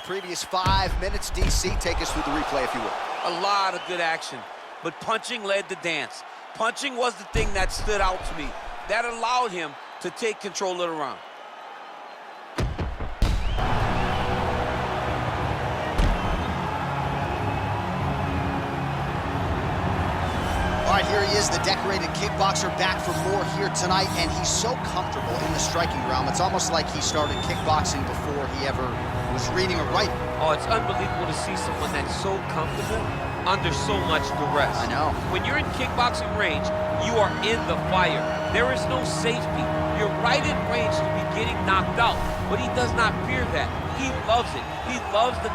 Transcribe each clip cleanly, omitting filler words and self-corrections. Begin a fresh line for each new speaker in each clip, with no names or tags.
Previous 5 minutes, DC, take us through the replay if you will.
A lot of good action, but punching led the dance. Punching was the thing that stood out to me. That allowed him to take control of the round.
All right, here he is, the decorated kickboxer, back for more here tonight, and he's so comfortable in the striking realm. It's almost like he started kickboxing before he ever was reading or writing.
Oh, it's unbelievable to see someone that's so comfortable under so much duress.
I know.
When you're in kickboxing range, you are in the fire. There is no safety. You're right in range to be getting knocked out, but he does not fear that. He loves it. He loves the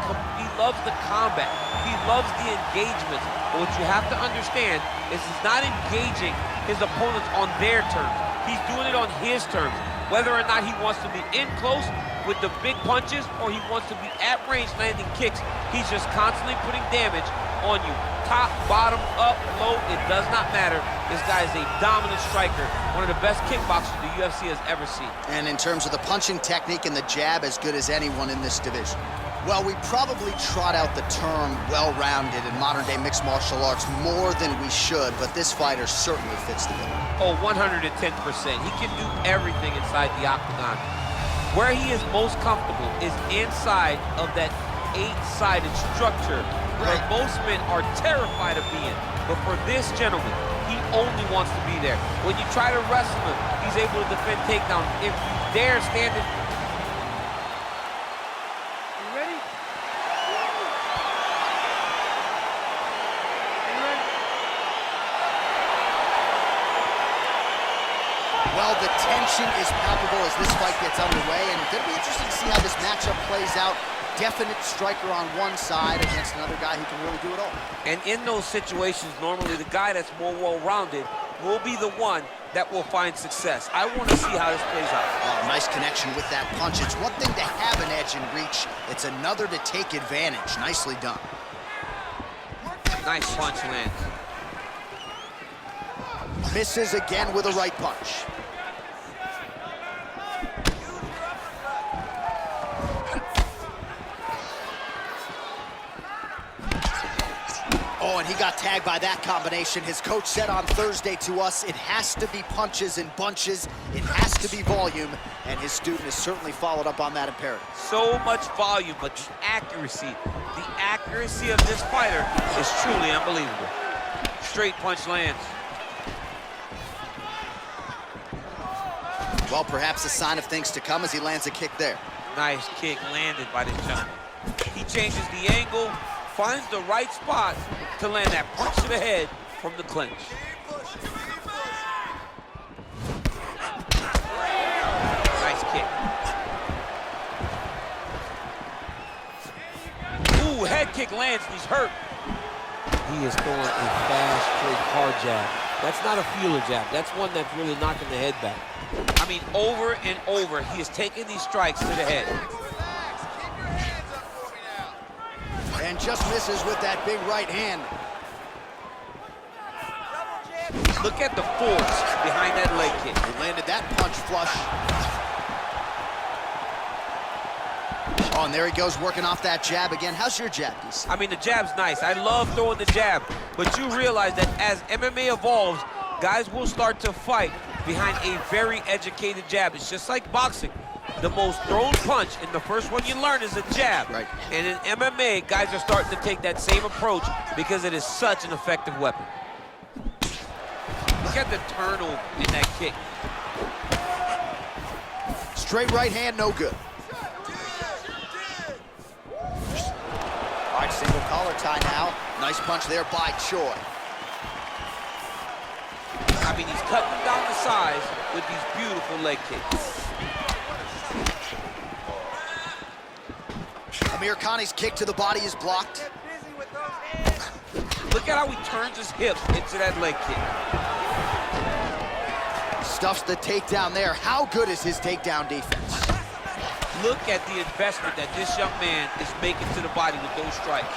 combat. He loves the engagement. But what you have to understand is he's not engaging his opponents on their terms. He's doing it on his terms. Whether or not he wants to be in close with the big punches or he wants to be at range landing kicks, he's just constantly putting damage on you. Top, bottom, up, low, it does not matter. This guy is a dominant striker, one of the best kickboxers the UFC has ever seen.
And in terms of the punching technique and the jab, as good as anyone in this division. Well, we probably trot out the term well-rounded in modern-day mixed martial arts more than we should, but this fighter certainly fits the bill.
Oh, 110%. He can do everything inside the octagon. Where he is most comfortable is inside of that 8-sided structure where most men are terrified of being. But for this gentleman, he only wants to be there. When you try to wrestle him, he's able to defend takedowns. If you dare stand in...
Well, the tension is palpable as this fight gets underway, and it'll be interesting to see how this matchup plays out. Definite striker on one side against another guy who can really do it all.
And in those situations, normally the guy that's more well-rounded will be the one that will find success. I want to see how this plays out.
Oh, nice connection with that punch. It's one thing to have an edge and reach. It's another to take advantage. Nicely done.
Nice punch lands.
Misses again with a right punch. Oh, and he got tagged by that combination. His coach said on Thursday to us, it has to be punches and bunches. It has to be volume, and his student has certainly followed up on that imperative.
So much volume, but the accuracy of this fighter is truly unbelievable. Straight punch lands.
Well, perhaps a sign of things to come as he lands a kick there.
Nice kick landed by this gentleman. He changes the angle, finds the right spot to land that punch to the head from the clinch. Nice kick. Ooh, head kick lands, he's hurt. He is throwing a fast, straight, hard jab. That's not a feeler jab. That's one that's really knocking the head back. I mean, over and over, he is taking these strikes to the head.
And just misses with that big right hand.
Look at the force behind that leg kick.
He landed that punch flush. Oh, and there he goes, working off that jab again. How's your jab, DC?
I mean, the jab's nice. I love throwing the jab. But you realize that as MMA evolves, guys will start to fight behind a very educated jab. It's just like boxing. The most thrown punch, and the first one you learn is a jab.
Right.
And in MMA, guys are starting to take that same approach because it is such an effective weapon. Look at the turnover in that kick.
Straight right hand, no good. All right, single collar tie now. Nice punch there by Choi.
I mean, he's cutting them down to size with these beautiful leg kicks.
Amir Khani's kick to the body is blocked.
Look at how he turns his hip into that leg kick.
Stuffs the takedown there. How good is his takedown defense?
Look at the investment that this young man is making to the body with those strikes.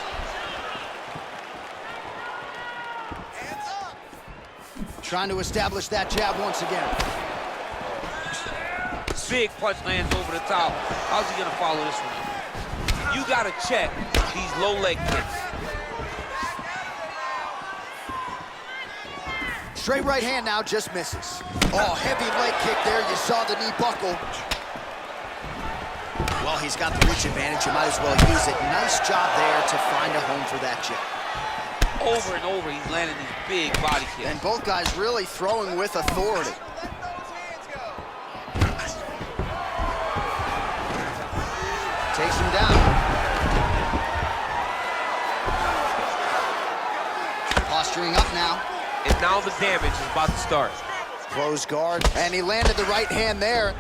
Trying to establish that jab once again.
Big punch lands over the top. How's he gonna follow this one? You got to check these low leg kicks.
Straight right hand now, just misses. Oh, heavy leg kick there. You saw the knee buckle. Well, he's got the reach advantage. You might as well use it. Nice job there to find a home for that jab.
Over and over, he's landing these big body kicks.
And both guys really throwing with authority. Takes him down. Posturing up now.
And now the damage is about to start.
Close guard, and he landed the right hand there.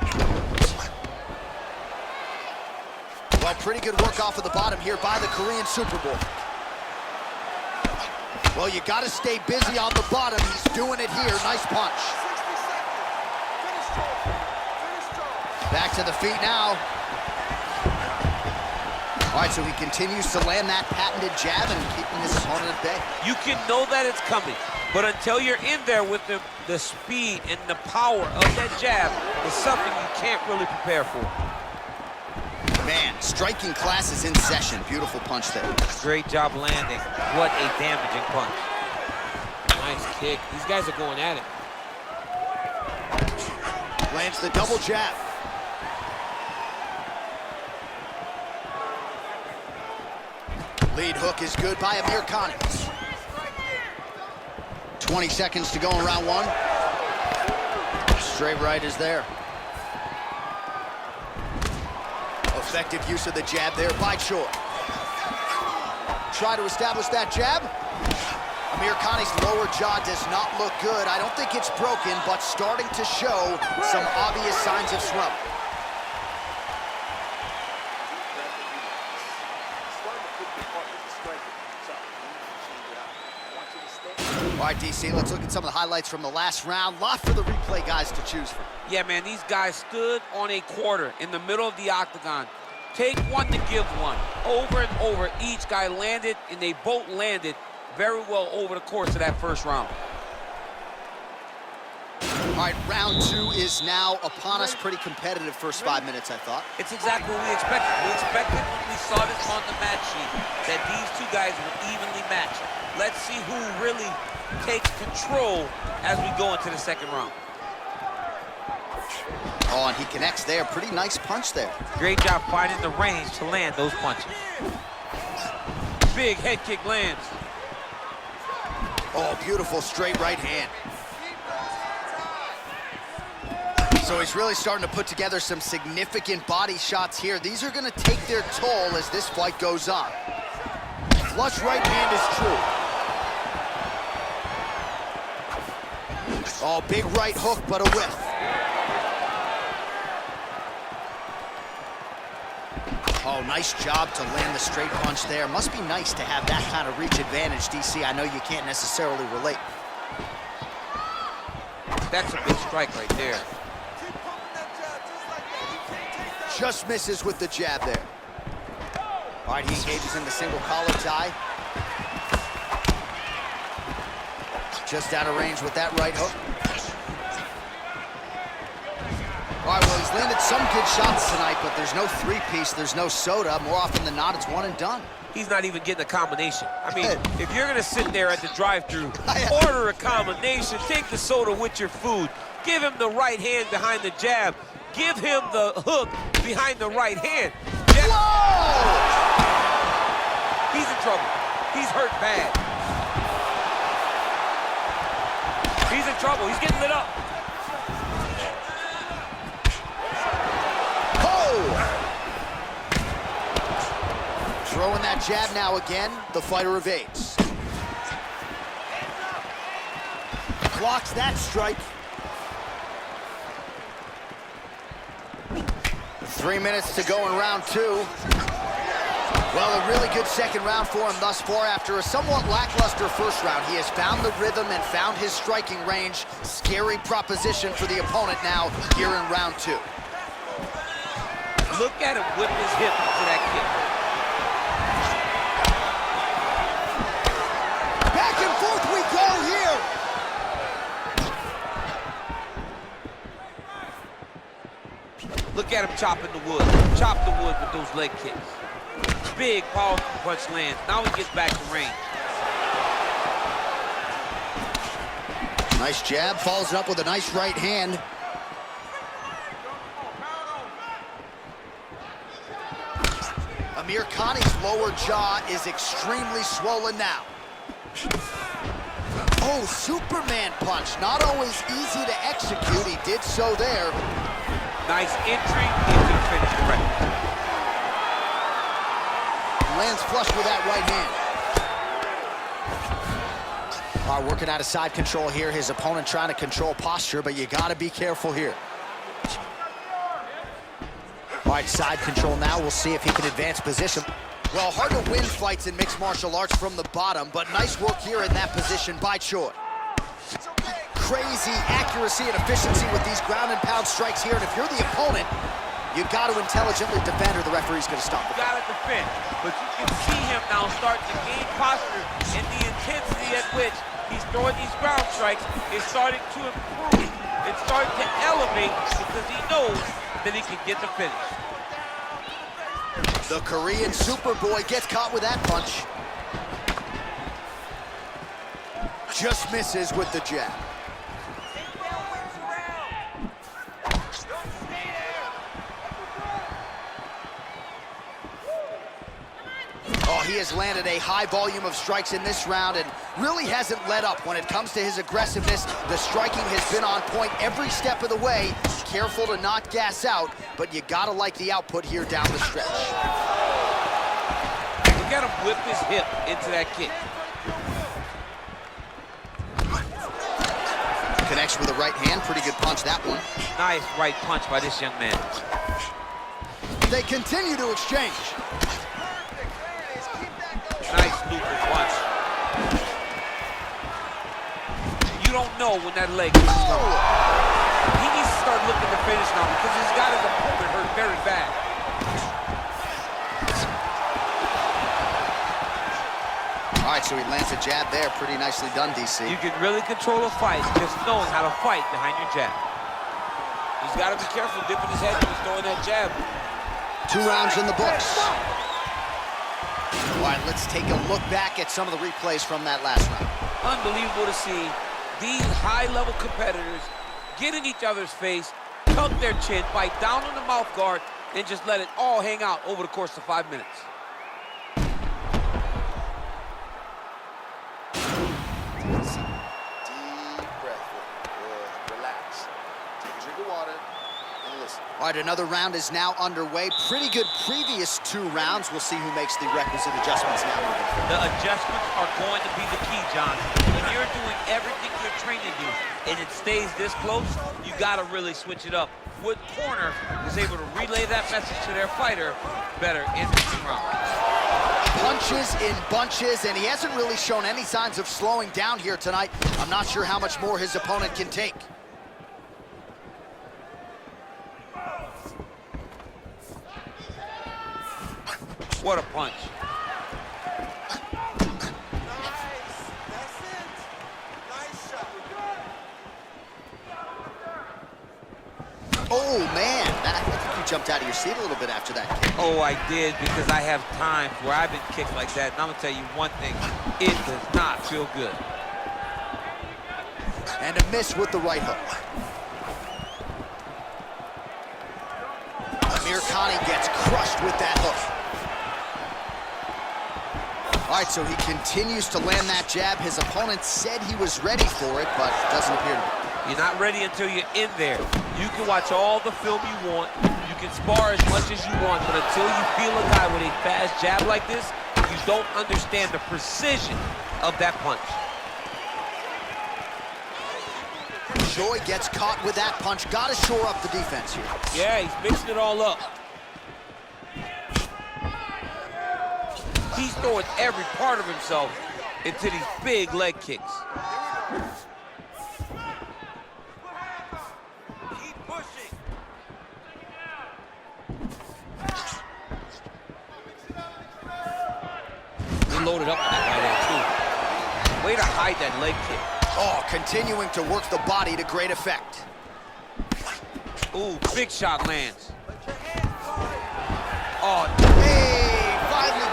Well, pretty good work off of the bottom here by the Korean Super Bowl. Well, you got to stay busy on the bottom. He's doing it here. Nice punch. Back to the feet now. All right, so he continues to land that patented jab and keeping his opponent at bay.
You can know that it's coming, but until you're in there with the speed and the power of that jab is something you can't really prepare for.
Man, striking class is in session. Beautiful punch there.
Great job landing. What a damaging punch. Nice kick. These guys are going at it.
Lands the double jab. Lead hook is good by Amir Khan. 20 seconds to go in round one. Straight right is there. Effective use of the jab there by Choi. Try to establish that jab. Amir Khan's lower jaw does not look good. I don't think it's broken, but starting to show some obvious signs of swelling. All right, DC, let's look at some of the highlights from the last round. Lot for the replay guys to choose from.
Yeah, man, these guys stood on a quarter in the middle of the octagon. Take one to give one. Over and over, each guy landed, and they both landed very well over the course of that first round.
All right, round two is now upon us. Pretty competitive first 5 minutes, I thought.
It's exactly what we expected. We expected when we saw this on the match sheet that these two guys were evenly matched. Let's see who really takes control as we go into the second round.
Oh, and he connects there. Pretty nice punch there.
Great job finding the range to land those punches. Big head kick lands.
Oh, beautiful straight right hand. So he's really starting to put together some significant body shots here. These are going to take their toll as this fight goes on. Flush right hand is true. Oh, big right hook, but a whiff. Oh, nice job to land the straight punch there. Must be nice to have that kind of reach advantage, DC. I know you can't necessarily relate.
That's a big strike right there.
Just misses with the jab there. All right, he engages in the single collar tie. Just out of range with that right hook. All right, well, he's landed some good shots tonight, but there's no three-piece, there's no soda. More often than not, it's one and done.
He's not even getting a combination. I mean, if you're gonna sit there at the drive-thru, order a combination, take the soda with your food, give him the right hand behind the jab, give him the hook behind the right hand.
Whoa!
He's in trouble. He's hurt bad. He's in trouble. He's getting lit up.
Throwing that jab now again, the fighter evades. Blocks that strike. 3 minutes to go in round two. Well, a really good second round for him thus far. After a somewhat lackluster first round, he has found the rhythm and found his striking range. Scary proposition for the opponent now here in round two.
Look at him whip his hip into that kick.
Back and forth we go here.
Look at him chopping the wood. Chop the wood with those leg kicks. big, powerful punch lands. Now he gets back to range.
Nice jab, follows it up with a nice right hand. Amir Khani's lower jaw is extremely swollen now. Oh, Superman punch. Not always easy to execute. He did so there.
Nice entry into the finish correct.
Lands flush with that right hand. All right, working out of side control here. His opponent trying to control posture, but you got to be careful here. All right, side control now. We'll see if he can advance position. Well, hard to win fights in mixed martial arts from the bottom, but nice work here in that position by Choi. Crazy accuracy and efficiency with these ground and pound strikes here, and if you're the opponent, you got to intelligently defend or the referee's going to stop it.
You got to defend, but you can see him now starting to gain posture, and the intensity at which he's throwing these ground strikes is starting to improve. It's starting to elevate because he knows that he can get the finish.
The Korean Superboy gets caught with that punch. Just misses with the jab. Oh, he has landed a high volume of strikes in this round and really hasn't let up when it comes to his aggressiveness. The striking has been on point every step of the way. Careful to not gas out, but you gotta like the output here down the stretch.
Look at him whip his hip into that kick.
Connects with a right hand, pretty good punch, that one.
Nice right punch by this young man.
They continue to exchange.
Nice looping punch. You don't know when that leg is coming. He needs to start looking to finish now because he's got his opponent hurt very bad.
All right, so he lands a jab there. Pretty nicely done, DC.
You can really control a fight just knowing how to fight behind your jab. He's got to be careful dipping his head when he's throwing that jab.
2 rounds in the books. All right, let's take a look back at some of the replays from that last round.
Unbelievable to see these high-level competitors get in each other's face, tuck their chin, bite down on the mouth guard, and just let it all hang out over the course of 5 minutes.
Deep breath. Good. Relax. Take a drink of water and listen. All right, another round is now underway. Pretty good previous 2 rounds. We'll see who makes the requisite adjustments now.
The adjustments are going to be the key, John. When you're doing everything you're trained to do and it stays this close, you got to really switch it up. What corner is able to relay that message to their fighter better in the 2 rounds?
Punches in bunches, and he hasn't really shown any signs of slowing down here tonight. I'm not sure how much more his opponent can take.
What a punch.
Oh, man. I think you jumped out of your seat a little bit after that kick.
Oh, I did, because I have times where I've been kicked like that, and I'm going to tell you one thing, it does not feel good.
And a miss with the right hook. Amir Khani gets crushed with that hook. All right, so he continues to land that jab. His opponent said he was ready for it, but doesn't appear to be.
You're not ready until you're in there. You can watch all the film you want. You can spar as much as you want, but until you feel a guy with a fast jab like this, you don't understand the precision of that punch.
Choi gets caught with that punch. Got to shore up the defense here.
Yeah, he's mixing it all up. He's throwing every part of himself into these big leg kicks. Keep pushing. He loaded up on that right hand, too. Way to hide that leg kick.
Oh, continuing to work the body to great effect.
Ooh, big shot lands. Oh,
Hey, finally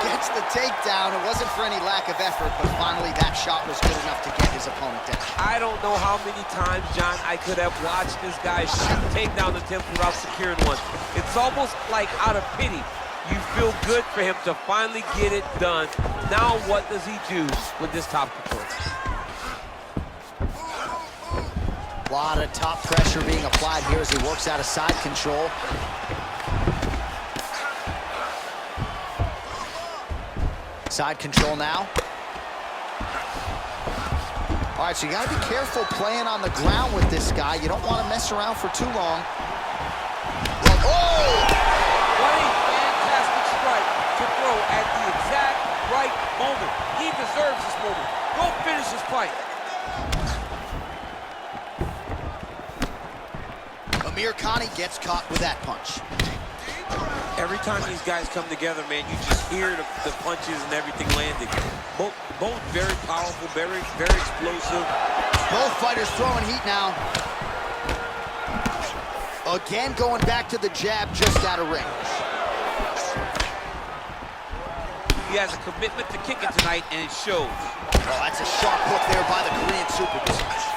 takedown. It wasn't for any lack of effort, but finally that shot was good enough to get his opponent down.
I don't know how many times, John, I could have watched this guy shoot takedown attempts without securing one. It's almost like out of pity. You feel good for him to finally get it done. Now what does he do with this top control?
A lot of top pressure being applied here as he works out of side control. Side control now. All right, so you got to be careful playing on the ground with this guy. You don't want to mess around for too long. Oh!
What a fantastic strike to throw at the exact right moment. He deserves this moment. Go finish his fight.
Amir Khani gets caught with that punch.
Every time these guys come together, man, you just hear the punches and everything landing. Both very powerful, very explosive.
Both fighters throwing heat now. Again, going back to the jab just out of range.
He has a commitment to kicking tonight, and it shows.
Oh, that's a sharp hook there by the Korean superstar.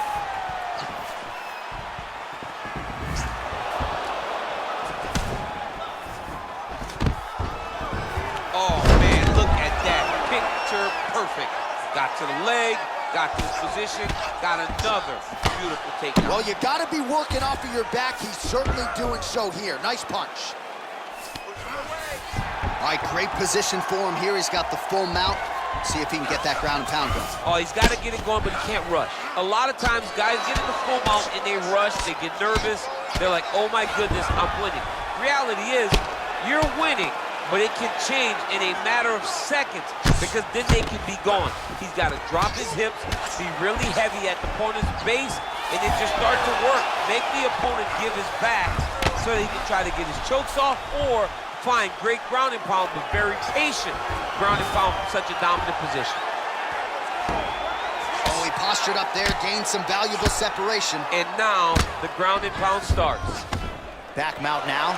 Oh, man, look at that. Picture perfect. Got to the leg, got to his position, got another beautiful takedown.
Well, you got to be working off of your back. He's certainly doing so here. Nice punch. All right, great position for him here. He's got the full mount. See if he can get that ground and pound going.
Oh, he's got to get it going, but he can't rush. A lot of times, guys get in the full mount and they rush, they get nervous. They're like, oh my goodness, I'm winning. Reality is, you're winning, but it can change in a matter of seconds because then they can be gone. He's got to drop his hips, be really heavy at the opponent's base, and then just start to work. Make the opponent give his back so that he can try to get his chokes off or find great ground and pound, but very patient ground and pound from such a dominant position.
Oh, he postured up there, gained some valuable separation.
And now the ground and pound starts.
Back mount now.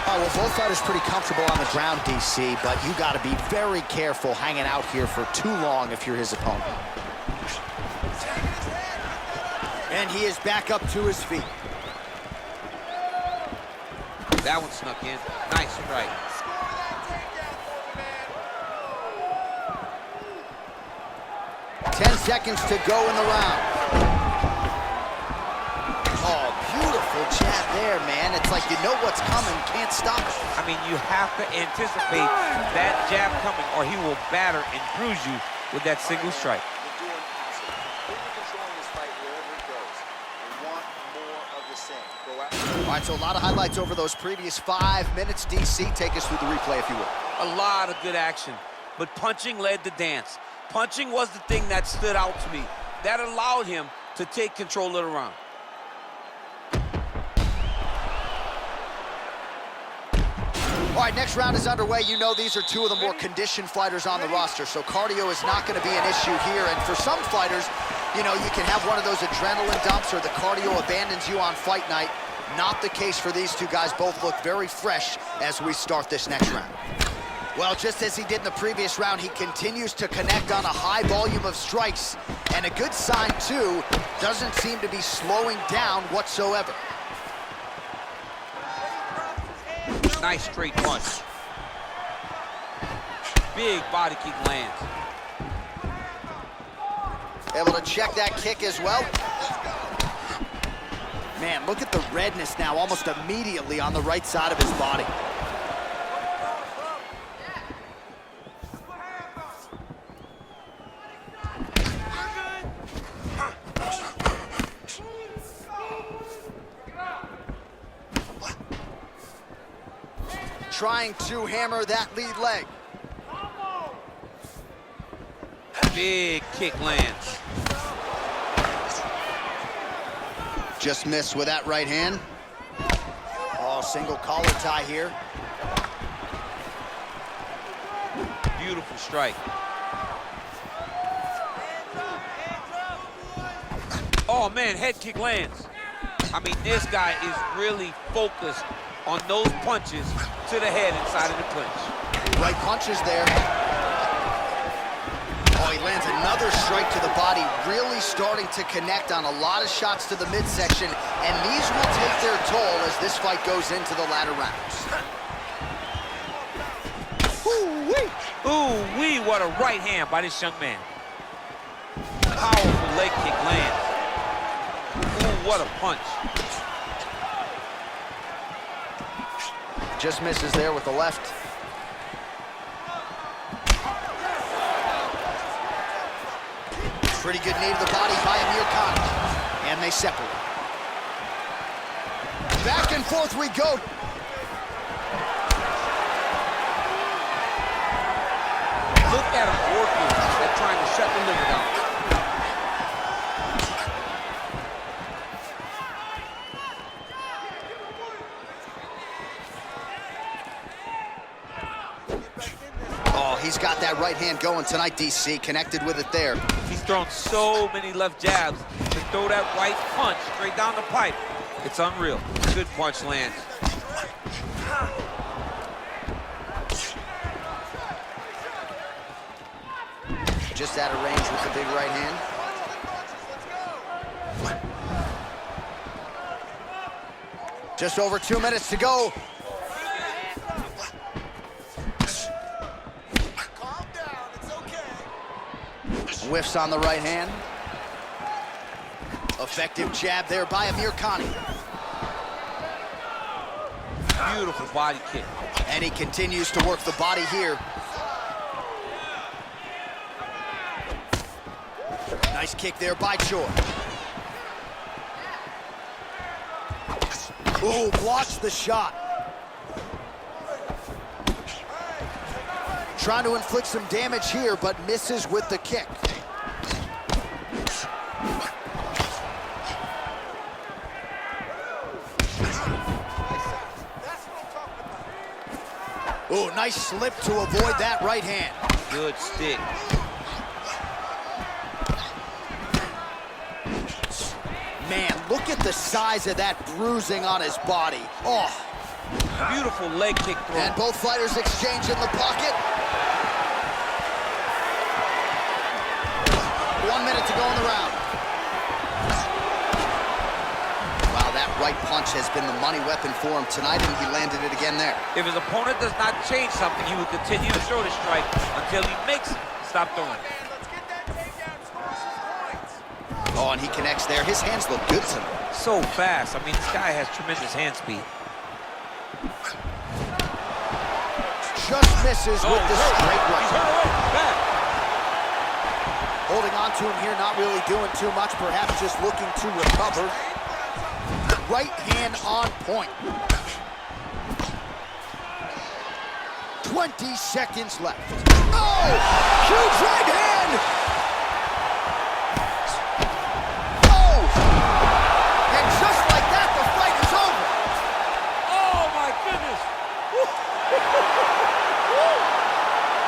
Oh, well, both fighters pretty comfortable on the ground, DC, but you got to be very careful hanging out here for too long if you're his opponent. And he is back up to his feet.
That one snuck in. Nice strike.
Ten seconds to go in the round. Oh, beautiful jab there, man. It's like you know what's coming, can't stop it.
I mean, you have to anticipate that jab coming or he will batter and bruise you with that single strike.
All right, so a lot of highlights over those previous 5 minutes. DC, take us through the replay, if you will.
A lot of good action, but punching led the dance. Punching was the thing that stood out to me. That allowed him to take control of the round.
All right, next round is underway. You know these are two of the more conditioned fighters on the roster, so cardio is not going to be an issue here. And for some fighters, you know, you can have one of those adrenaline dumps or the cardio abandons you on fight night. Not the case for these two guys. Both look very fresh as we start this next round. Well, just as he did in the previous round, he continues to connect on a high volume of strikes. And a good sign, too, doesn't seem to be slowing down whatsoever.
Nice straight punch. Big body kick lands.
Able to check that kick as well. Man, look at the redness now almost immediately on the right side of his body. Trying to hammer that lead leg.
Big kick lands.
Just missed with that right hand. Oh, single collar tie here.
Beautiful strike. Oh man, head kick lands. I mean, this guy is really focused on those punches to the head inside of the clinch.
Right punch is there. Oh, he lands another strike to the body, really starting to connect on a lot of shots to the midsection, and these will take their toll as this fight goes into the latter rounds.
Ooh-wee! Ooh-wee, what a right hand by this young man. Powerful leg kick lands. Ooh, what a punch.
Just misses there with the left. Pretty good knee to the body by Amir Khan. And they separate. Back and forth we go.
Look at him working at trying to shut the liver down.
Oh, he's got that right hand going tonight, DC. Connected with it there.
He's thrown so many left jabs to throw that right punch straight down the pipe. It's unreal. Good punch lands.
Just out of range with the big right hand. Just over 2 minutes to go.
Calm down, it's okay.
Whiffs on the right hand. Effective jab there by Amir Khan.
Beautiful body kick.
And he continues to work the body here. Nice kick there by Choi. Ooh, blocks the shot. Trying to inflict some damage here, but misses with the kick. Ooh, nice slip to avoid that right hand.
Good stick.
Man, look at the size of that bruising on his body. Oh.
Beautiful leg kick throw.
And both fighters exchange in the pocket. 1 minute to go in the round. Wow, that right punch has been the money weapon for him tonight, and he landed it again there.
If his opponent does not change something, he will continue to throw the strike until he makes it. Stop throwing.
Oh, and he connects there. His hands look good tonight.
So fast. I mean, this guy has tremendous hand speed.
Just misses with the straight right.
He's hurt away. Back.
Holding on to him here, not really doing too much, perhaps just looking to recover. Right hand on point. 20 seconds left. Oh! Huge right hand! Oh! And just like that, the fight is over.
Oh, my goodness.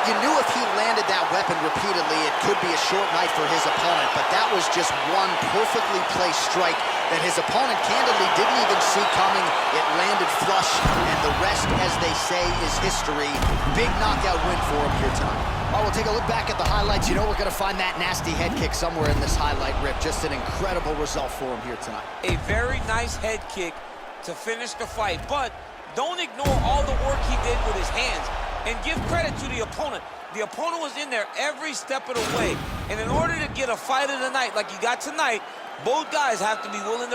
You knew if he landed that weapon repeatedly, it could be a short night for his opponent, but that was just one perfectly placed strike that his opponent candidly didn't even see coming. It landed flush, and the rest, as they say, is history. Big knockout win for him here tonight. All right, we'll take a look back at the highlights. You know we're going to find that nasty head kick somewhere in this highlight rip. Just an incredible result for him here tonight.
A very nice head kick to finish the fight, but don't ignore all the work he did with his hands. And give credit to the opponent. The opponent was in there every step of the way. And in order to get a fight of the night like you got tonight, both guys have to be willing to